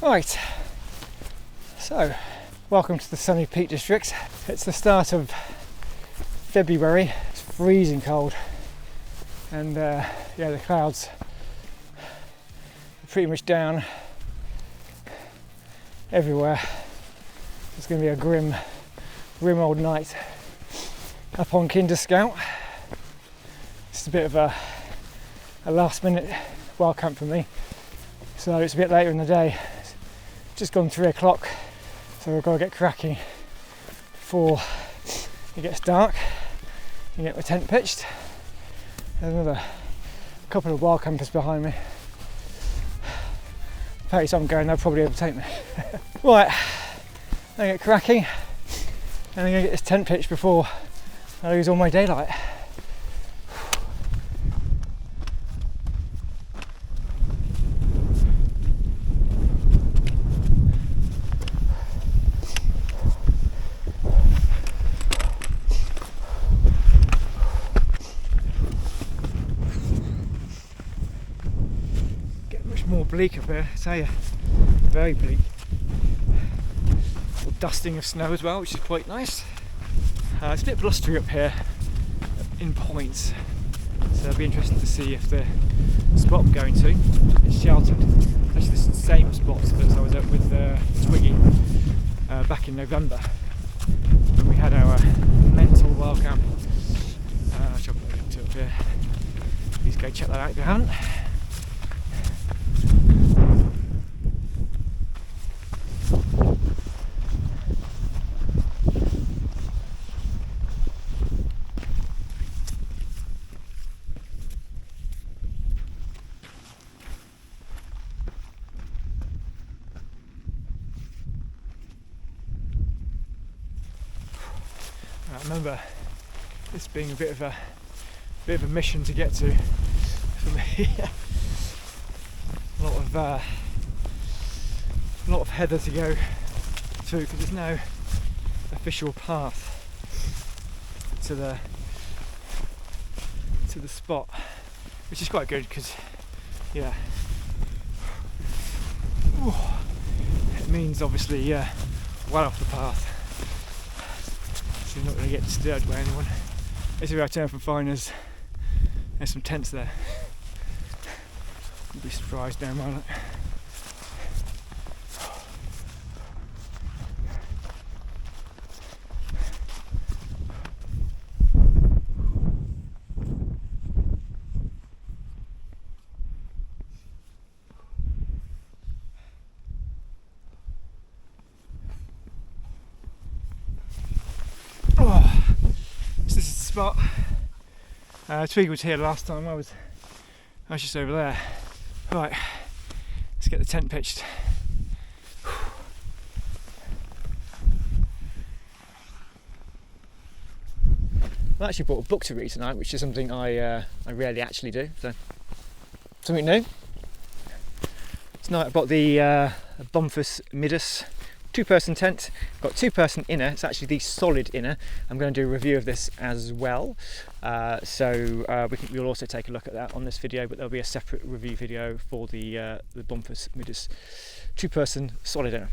Right, so welcome to the sunny Peak District. It's the start of February. It's freezing cold, and yeah, the clouds are pretty much down everywhere. It's going to be a grim old night up on Kinder Scout. It's a bit of a last minute wild camp for me, so it's a bit later in the day. It's just gone 3 o'clock, so we've got to get cracking before it gets dark and get my tent pitched. There's another couple of wild campers behind me. The pace I'm going, they'll probably overtake me. Right, I'm going to get cracking and I'm going to get this tent pitched before I lose all my daylight. More bleak up here, I tell you, very bleak. A dusting of snow as well, which is quite nice. It's a bit blustery up here in points, so it'll be interesting to see if the spot I'm going to is sheltered. Actually, this is the same spot as I was up with Twiggy back in November when we had our mental wild camp. Which I'll put a link to up here. Please go check that out if you haven't. I remember this being a bit of a mission to get to for me. a lot of heather to go through because there's no official path to the spot, which is quite good because yeah, it means obviously well off the path. So you're not going to get disturbed by anyone. This is where I turn from finers. There's some tents there. You'll be surprised now, might spot. Twig was here last time. I was just over there. Right, let's get the tent pitched. I actually bought a book to read tonight, which is something I rarely actually do. So something new. Tonight I bought the Bumpus Midus 2-person tent. I've got 2-person inner. It's actually the solid inner. I'm going to do a review of this as well, we'll also take a look at that on this video, but there'll be a separate review video for the Bumpus Midus 2-person solid inner.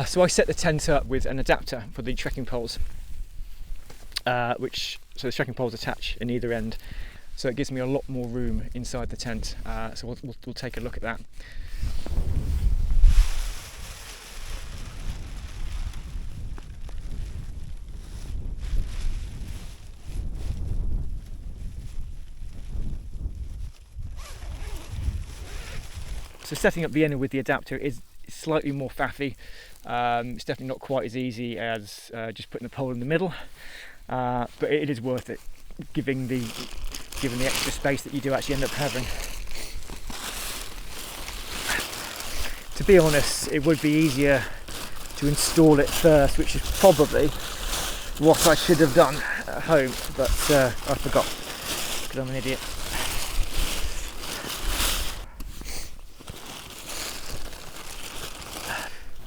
So I set the tent up with an adapter for the trekking poles, so the trekking poles attach in either end, so it gives me a lot more room inside the tent. So we'll take a look at that. So setting up the inner with the adapter is slightly more faffy. It's definitely not quite as easy as just putting the pole in the middle, but it is worth it, given the extra space that you do actually end up having. To be honest, it would be easier to install it first, which is probably what I should have done at home, but I forgot because I'm an idiot.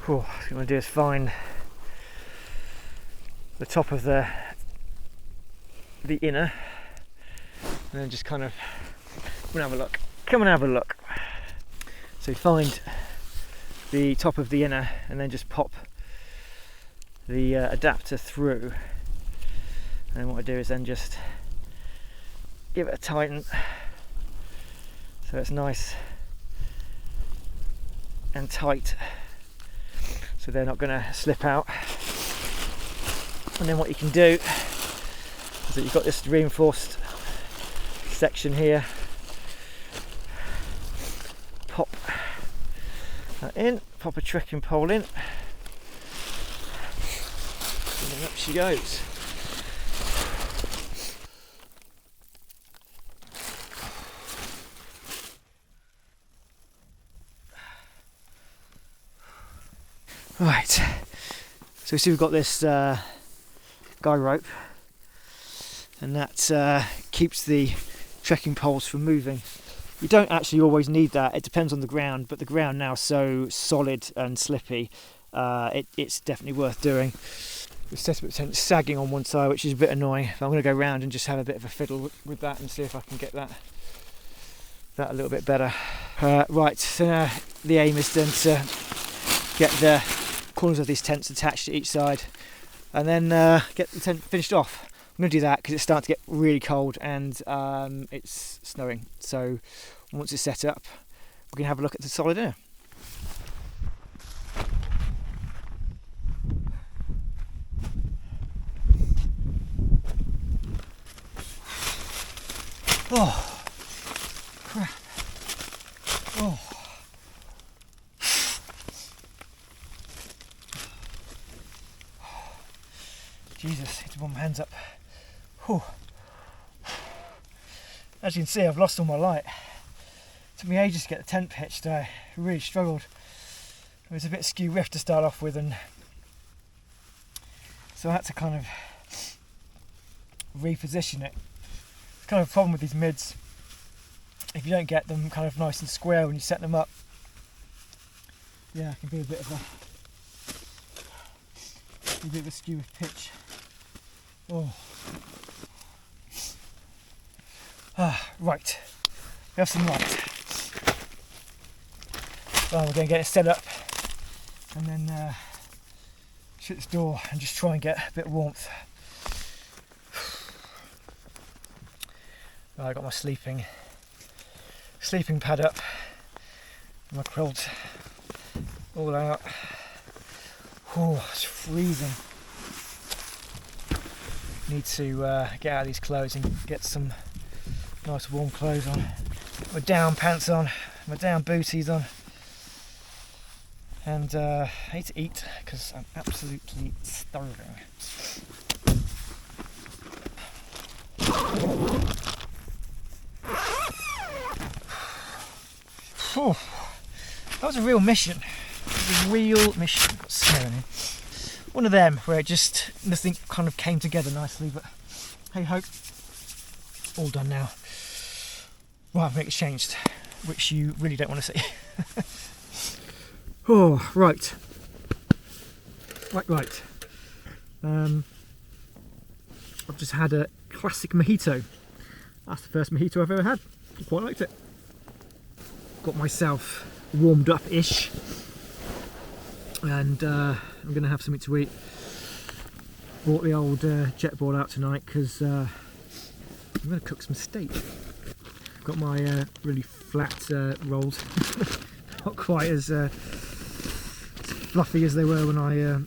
What I'm going to do is find the top of the inner and then just kind of come and have a look. So find the top of the inner and then just pop the adapter through. And what I do is then just give it a tighten so it's nice and tight, so they're not going to slip out. And then what you can do is that you've got this reinforced section here, pop that in, pop a trekking pole in, and then up she goes. Right, so we see we've got this guy rope, and that keeps the trekking poles from moving. You don't actually always need that, it depends on the ground, but the ground now is so solid and slippy, it's definitely worth doing. The setup tent sagging on one side, which is a bit annoying. I'm going to go round and just have a bit of a fiddle with that and see if I can get that a little bit better. Right, so now the aim is then to get the corners of these tents attached to each side and then get the tent finished off. I'm going to do that because it's starting to get really cold and it's snowing, so once it's set up we can have a look at the solid inner. Oh crap. Oh. Jesus, I had to put my hands up. Whew. As you can see, I've lost all my light. It took me ages to get the tent pitched. I really struggled. It was a bit skew rift to start off with, and so I had to kind of reposition it. It's kind of a problem with these mids. If you don't get them kind of nice and square when you set them up, yeah, it can be a bit of a skew with pitch. Oh. Right, we have some light. Well, we're going to get it set up and then shut this door and just try and get a bit of warmth. Well, I got my sleeping pad up, my quilt all out. Oh, it's freezing. Need to get out of these clothes and get some nice warm clothes on. My down pants on, my down booties on, and I need to eat because I'm absolutely starving. Oh, that was a real mission. Snowing. One of them where nothing kind of came together nicely, but hey ho, all done now. Right, I've made it changed, which you really don't want to see. Oh, right. I've just had a classic mojito. That's the first mojito I've ever had. I quite liked it. Got myself warmed up-ish, and I'm going to have something to eat. Brought the old jet board out tonight because I'm going to cook some steak. Got my really flat rolls, not quite as fluffy as they were when I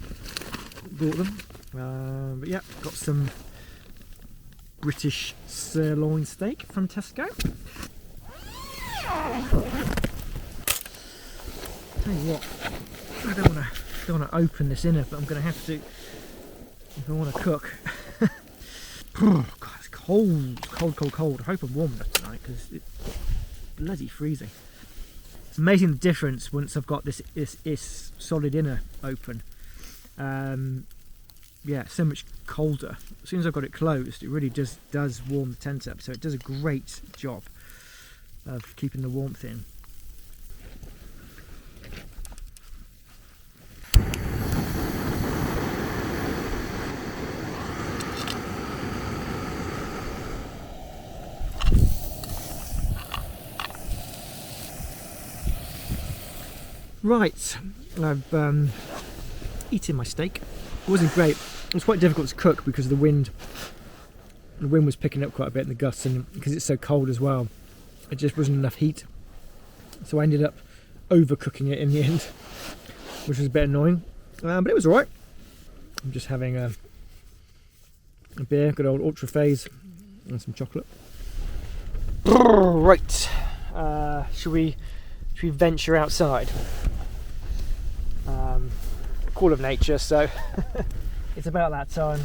bought them, but yeah, got some British sirloin steak from Tesco. Tell you what, I don't want to open this inner, but I'm going to have to if I want to cook. God, it's cold. I hope I'm warm enough tonight because it's bloody freezing. It's amazing the difference once I've got this solid inner open. Yeah, so much colder. As soon as I've got it closed, it really does warm the tent up. So it does a great job of keeping the warmth in. Right, I've eaten my steak. It wasn't great. It was quite difficult to cook because of the wind. The wind was picking up quite a bit in the gusts, and because it's so cold as well, it just wasn't enough heat. So I ended up overcooking it in the end, which was a bit annoying. But it was alright. I'm just having a beer, good old Ultra Phase, and some chocolate. Right, should we venture outside? Call of nature, so it's about that time.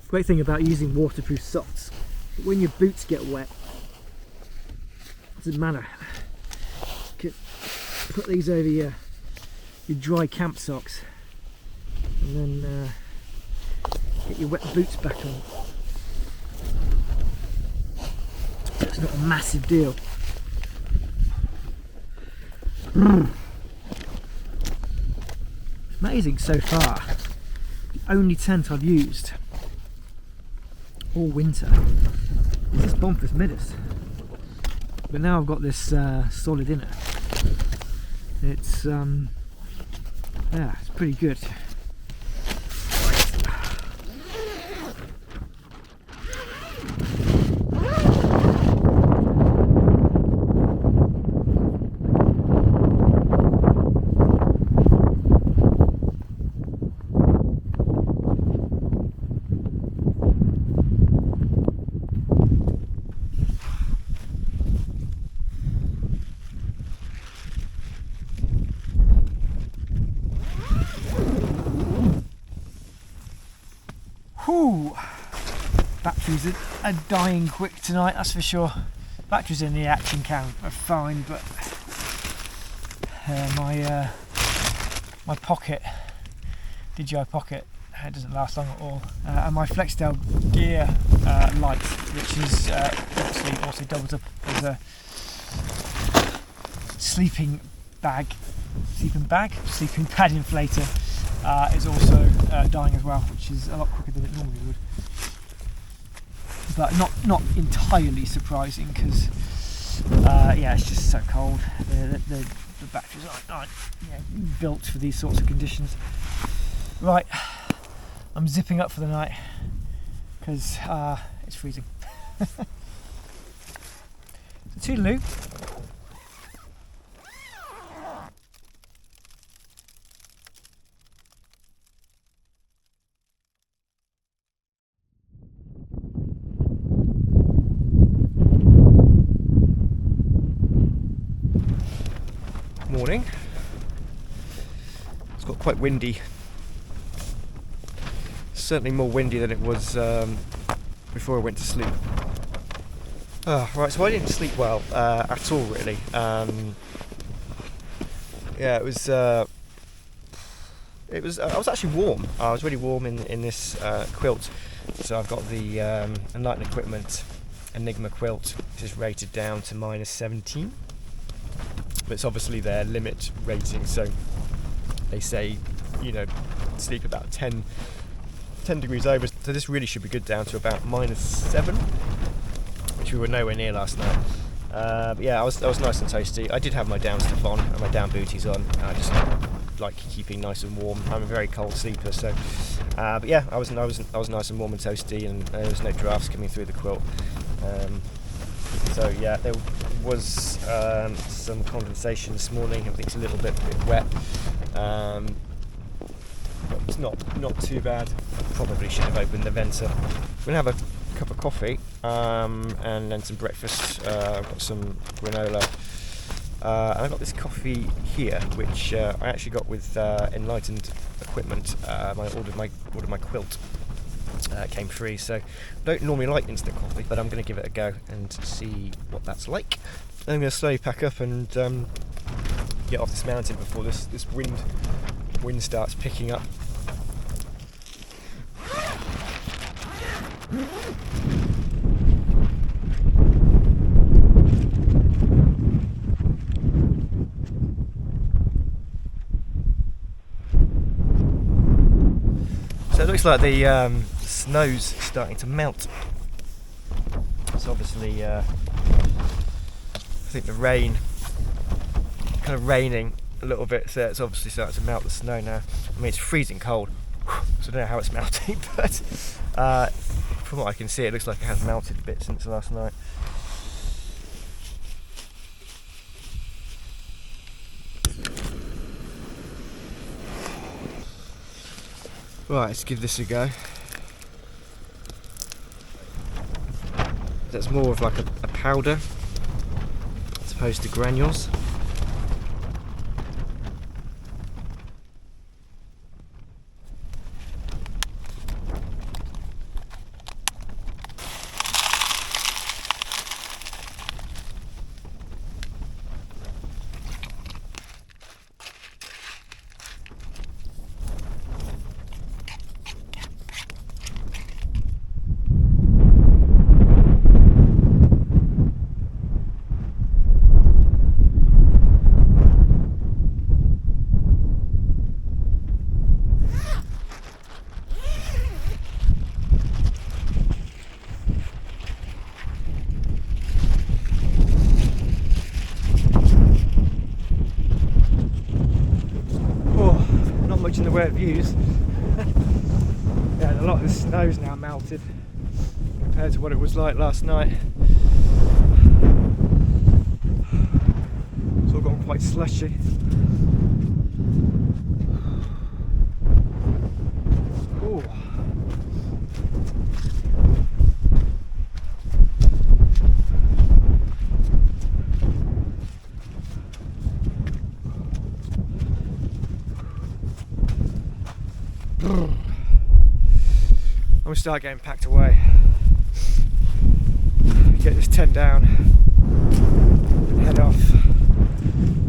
Great thing about using waterproof socks, but when your boots get wet, it doesn't matter. You can put these over your dry camp socks, and then get your wet boots back on. It's not a massive deal. Amazing so far. The only tent I've used all winter is this Bumpus Midas, but now I've got this solid inner. It's yeah, it's pretty good. Whew. Batteries are dying quick tonight, that's for sure. Batteries in the action cam are fine, but my pocket, DJI Pocket, it doesn't last long at all. And my Flextail Gear light, which is obviously also doubled up as a sleeping pad inflator, is also dying as well, which is a lot quicker than it normally would. But not entirely surprising, because yeah, it's just so cold. The batteries aren't built for these sorts of conditions. Right, I'm zipping up for the night because it's freezing. So toodaloo. Morning. It's got quite windy. Certainly more windy than it was before I went to sleep. Right, so I didn't sleep well at all, really. Yeah, it was. I was actually warm. I was really warm in this quilt. So I've got the Enlightened Equipment Enigma quilt, which is rated down to -17. But it's obviously their limit rating, so they say, sleep about 10 degrees over. So this really should be good down to about -7, which we were nowhere near last night. But yeah, I was nice and toasty. I did have my down stuff on and my down booties on. I just like keeping nice and warm. I'm a very cold sleeper, so. But yeah, I was nice and warm and toasty, and there was no drafts coming through the quilt. So yeah, there was some condensation this morning. I think it's a little bit wet, but it's not too bad. I probably should have opened the venter. We're gonna have a cup of coffee and then some breakfast. I've got some granola, and I've got this coffee here, which I actually got with Enlightened Equipment. I ordered my quilt. It came free, so I don't normally like instant coffee, but I'm going to give it a go and see what that's like. I'm going to slowly pack up and get off this mountain before this wind starts picking up. So it looks like the snow's starting to melt. It's obviously think the rain, kind of raining a little bit, so it's obviously starting to melt the snow now. I mean, it's freezing cold, so I don't know how it's melting, but from what I can see, it looks like it has melted a bit since last night. Right, let's give this a go. That's more of like a powder as opposed to granules. In the way of views. Yeah, a lot of the snow's now melted compared to what it was like last night. It's all gone quite slushy. Ooh. I'm going to start getting packed away, get this tent down and head off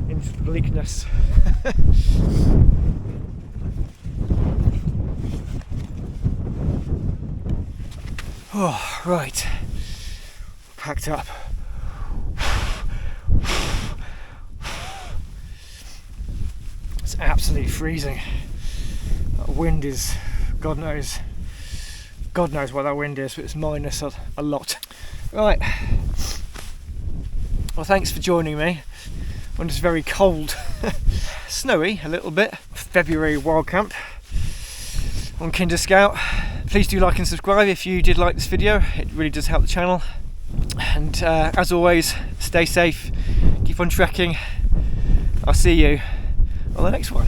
into the bleakness. Oh, right, packed up. It's absolutely freezing. That wind is, God knows what that wind is, but it's minus a lot. Right, well, thanks for joining me when it's very cold, snowy a little bit. February wild camp on Kinder Scout. Please do like and subscribe if you did like this video, it really does help the channel. And as always, stay safe, keep on trekking. I'll see you on the next one.